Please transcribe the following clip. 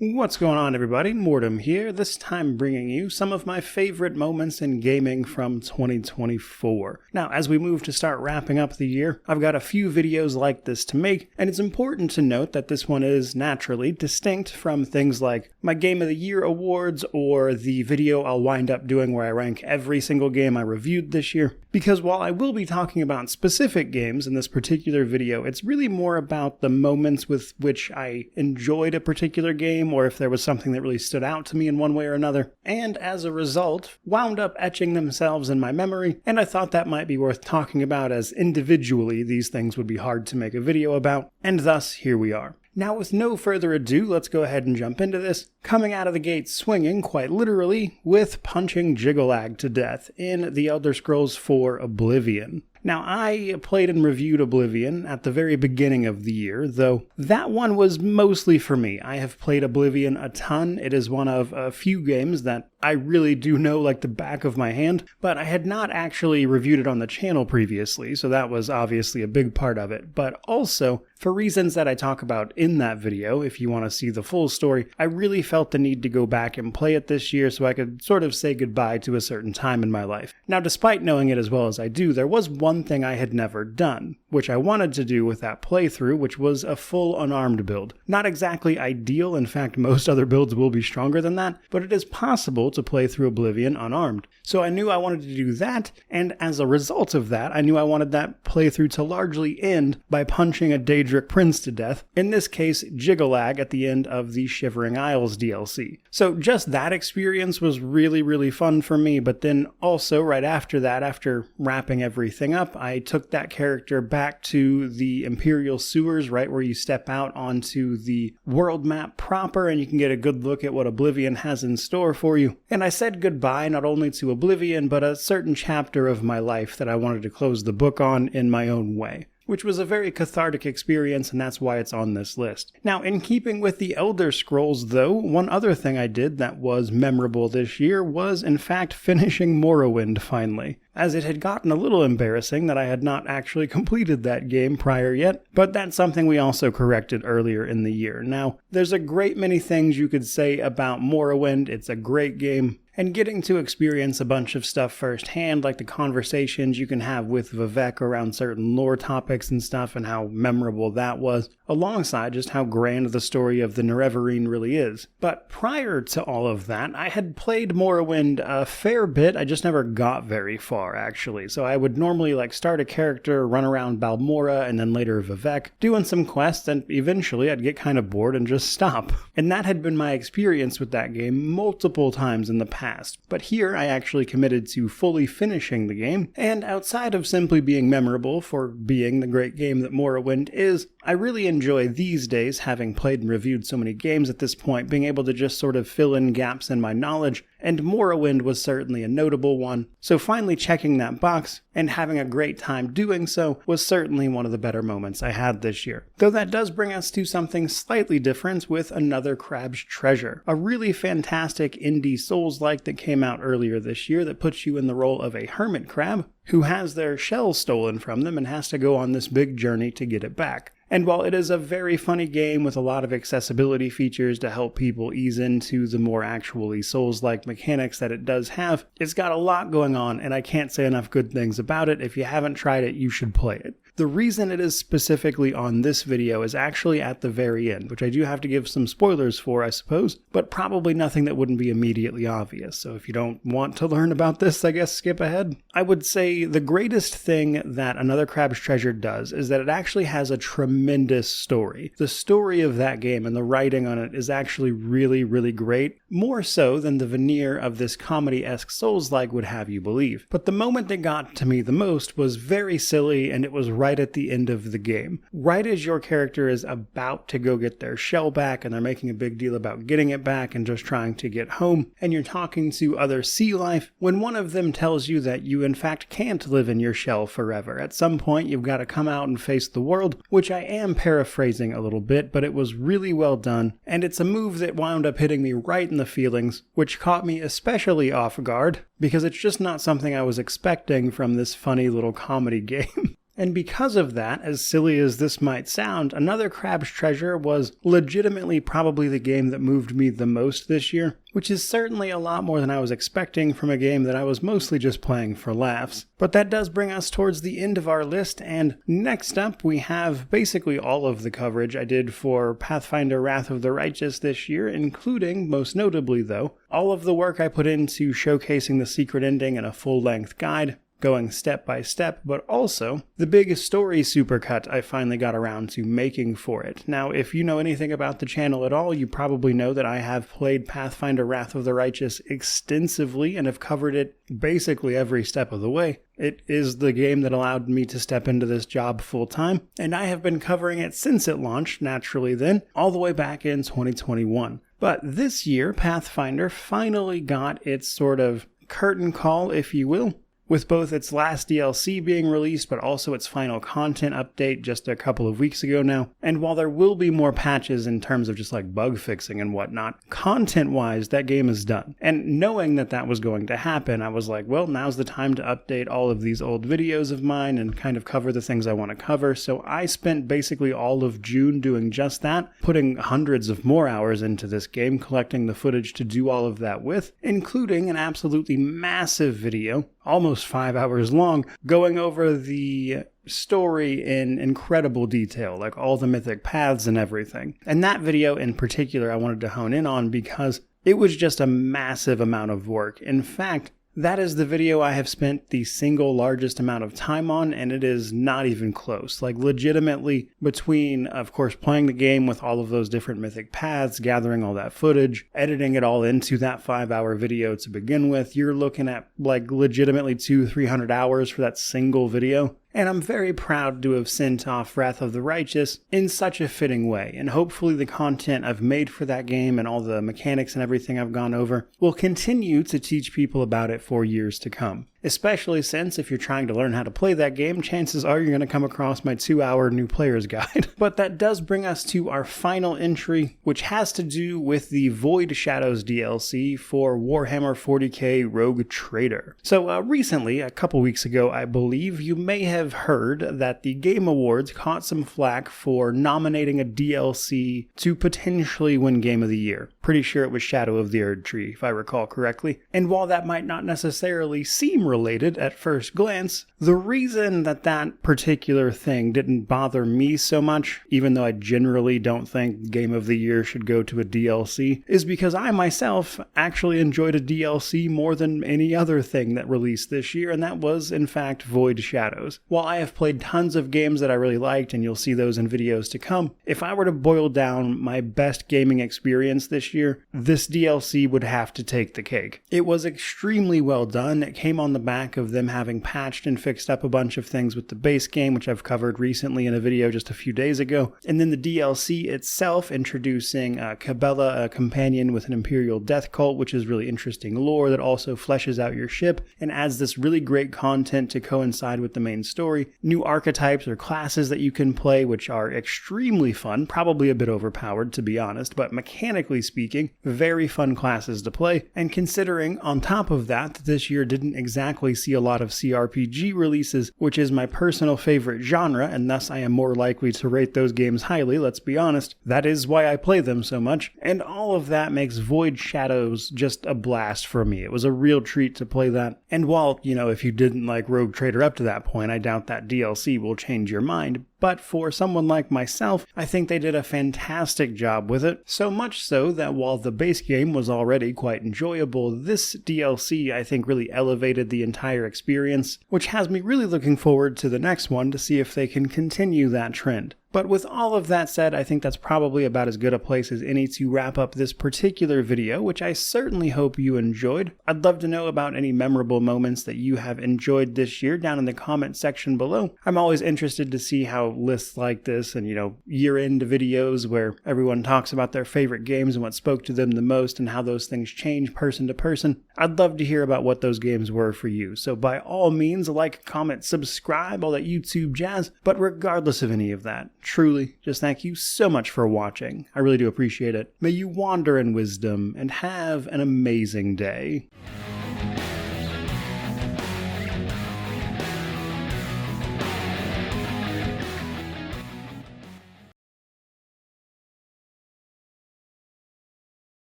What's going on, everybody? Mortem here, this time bringing you some of my favorite moments in gaming from 2024. Now, as we move to start wrapping up the year, I've got a few videos like this to make, and it's important to note that this one is naturally distinct from things like my Game of the Year awards or the video I'll wind up doing where I rank every single game I reviewed this year. Because while I will be talking about specific games in this particular video, it's really more about the moments with which I enjoyed a particular game, or if there was something that really stood out to me in one way or another, and as a result, wound up etching themselves in my memory, and I thought that might be worth talking about, as individually these things would be hard to make a video about, and thus here we are. Now, with no further ado, let's go ahead and jump into this, coming out of the gate swinging, quite literally, with punching Jyggalag to death in The Elder Scrolls IV Oblivion. Now, I played and reviewed Oblivion at the very beginning of the year, though that one was mostly for me. I have played Oblivion a ton. It is one of a few games that I really do know like the back of my hand, but I had not actually reviewed it on the channel previously, so that was obviously a big part of it. But also, for reasons that I talk about in that video, if you want to see the full story, I really felt the need to go back and play it this year so I could sort of say goodbye to a certain time in my life. Now, despite knowing it as well as I do, there was one thing I had never done, which I wanted to do with that playthrough, which was a full unarmed build. Not exactly ideal, in fact most other builds will be stronger than that, but it is possible to play through Oblivion unarmed. So I knew I wanted to do that, and as a result of that, I knew I wanted that playthrough to largely end by punching a Daedric prince to death, in this case Jyggalag at the end of the Shivering Isles DLC. So just that experience was really fun for me, but then also right after that, after wrapping everything up, I took that character back to the Imperial Sewers, right where you step out onto the world map proper and you can get a good look at what Oblivion has in store for you. And I said goodbye not only to Oblivion, but a certain chapter of my life that I wanted to close the book on in my own way, which was a very cathartic experience, and that's why it's on this list. Now, in keeping with the Elder Scrolls, though, one other thing I did that was memorable this year was, in fact, finishing Morrowind finally, as it had gotten a little embarrassing that I had not actually completed that game prior yet, but that's something we also corrected earlier in the year. Now, there's a great many things you could say about Morrowind. It's a great game. And getting to experience a bunch of stuff firsthand, like the conversations you can have with Vivek around certain lore topics and stuff, and how memorable that was, alongside just how grand the story of the Nerevarine really is. But prior to all of that, I had played Morrowind a fair bit. I just never got very far, actually. So I would normally start a character, run around Balmora, and then later Vivek, doing some quests, and eventually I'd get kind of bored and just stop. And that had been my experience with that game multiple times in the past. But here I actually committed to fully finishing the game, and outside of simply being memorable for being the great game that Morrowind is, I really enjoy these days, having played and reviewed so many games at this point, being able to just sort of fill in gaps in my knowledge, and Morrowind was certainly a notable one. So finally checking that box and having a great time doing so was certainly one of the better moments I had this year. Though that does bring us to something slightly different with Another Crab's Treasure, a really fantastic indie Souls-like that came out earlier this year that puts you in the role of a hermit crab who has their shell stolen from them and has to go on this big journey to get it back. And while it is a very funny game with a lot of accessibility features to help people ease into the more actually Souls-like mechanics that it does have, it's got a lot going on, and I can't say enough good things about it. If you haven't tried it, you should play it. The reason it is specifically on this video is actually at the very end, which I do have to give some spoilers for, I suppose, but probably nothing that wouldn't be immediately obvious. So if you don't want to learn about this, I guess skip ahead. I would say the greatest thing that Another Crab's Treasure does is that it actually has a tremendous story. The story of that game and the writing on it is actually really great, more so than the veneer of this comedy-esque Souls-like would have you believe. But the moment that got to me the most was very silly, and it was right at the end of the game. Right as your character is about to go get their shell back, and they're making a big deal about getting it back and just trying to get home, and you're talking to other sea life, when one of them tells you that you in fact can't live in your shell forever. At some point you've got to come out and face the world, which I am paraphrasing a little bit, but it was really well done, and it's a move that wound up hitting me right in the feelings, which caught me especially off guard, because it's just not something I was expecting from this funny little comedy game. And because of that, as silly as this might sound, Another Crab's Treasure was legitimately probably the game that moved me the most this year, which is certainly a lot more than I was expecting from a game that I was mostly just playing for laughs. But that does bring us towards the end of our list, and next up we have basically all of the coverage I did for Pathfinder Wrath of the Righteous this year, including, most notably though, all of the work I put into showcasing the secret ending in a full-length guide, going step by step, but also the big story supercut I finally got around to making for it. Now, if you know anything about the channel at all, you probably know that I have played Pathfinder Wrath of the Righteous extensively and have covered it basically every step of the way. It is the game that allowed me to step into this job full-time, and I have been covering it since it launched, naturally then, all the way back in 2021. But this year, Pathfinder finally got its sort of curtain call, if you will, with both its last DLC being released, but also its final content update just a couple of weeks ago now. And while there will be more patches in terms of just like bug fixing and whatnot, content-wise, that game is done. And knowing that that was going to happen, I was like, well, now's the time to update all of these old videos of mine and kind of cover the things I want to cover. So I spent basically all of June doing just that, putting hundreds of more hours into this game, collecting the footage to do all of that with, including an absolutely massive video, almost 5 hours long, going over the story in incredible detail, like all the mythic paths and everything. And that video in particular I wanted to hone in on because it was just a massive amount of work. In fact, that is the video I have spent the single largest amount of time on, and it is not even close. Like, legitimately, between, of course, playing the game with all of those different mythic paths, gathering all that footage, editing it all into that 5-hour video to begin with, you're looking at, like, legitimately 200-300 hours for that single video. And I'm very proud to have sent off Wrath of the Righteous in such a fitting way, and hopefully the content I've made for that game and all the mechanics and everything I've gone over will continue to teach people about it for years to come. Especially since if you're trying to learn how to play that game, chances are you're going to come across my 2-hour new player's guide. But that does bring us to our final entry, which has to do with the Void Shadows DLC for Warhammer 40k Rogue Trader. So recently, a couple weeks ago I believe, you may have heard that the Game Awards caught some flack for nominating a DLC to potentially win Game of the Year. Pretty sure it was Shadow of the Erdtree, if I recall correctly. And while that might not necessarily seem related at first glance, the reason that that particular thing didn't bother me so much, even though I generally don't think Game of the Year should go to a DLC, is because I myself actually enjoyed a DLC more than any other thing that released this year, and that was, in fact, Void Shadows. While I have played tons of games that I really liked, and you'll see those in videos to come, if I were to boil down my best gaming experience this year, this DLC would have to take the cake. It was extremely well done. It came on the back of them having patched and fixed up a bunch of things with the base game, which I've covered recently in a video just a few days ago. And then the DLC itself introducing Cabela, a companion with an Imperial death cult, which is really interesting lore that also fleshes out your ship and adds this really great content to coincide with the main story. New archetypes or classes that you can play, which are extremely fun, probably a bit overpowered to be honest, but mechanically speaking, very fun classes to play. And considering on top of that, this year didn't exactly see a lot of CRPG releases, which is my personal favorite genre, and thus I am more likely to rate those games highly, let's be honest. That is why I play them so much, and all of that makes Void Shadows just a blast for me. It was a real treat to play that, and while, if you didn't like Rogue Trader up to that point, I doubt that DLC will change your mind, but for someone like myself, I think they did a fantastic job with it, so much so that while the base game was already quite enjoyable, this DLC I think really elevated the entire experience, which has me really looking forward to the next one to see if they can continue that trend. But with all of that said, I think that's probably about as good a place as any to wrap up this particular video, which I certainly hope you enjoyed. I'd love to know about any memorable moments that you have enjoyed this year down in the comment section below. I'm always interested to see how lists like this and, year-end videos where everyone talks about their favorite games and what spoke to them the most and how those things change person to person. I'd love to hear about what those games were for you. So by all means, like, comment, subscribe, all that YouTube jazz. But regardless of any of that, truly, just thank you so much for watching. I really do appreciate it. May you wander in wisdom and have an amazing day.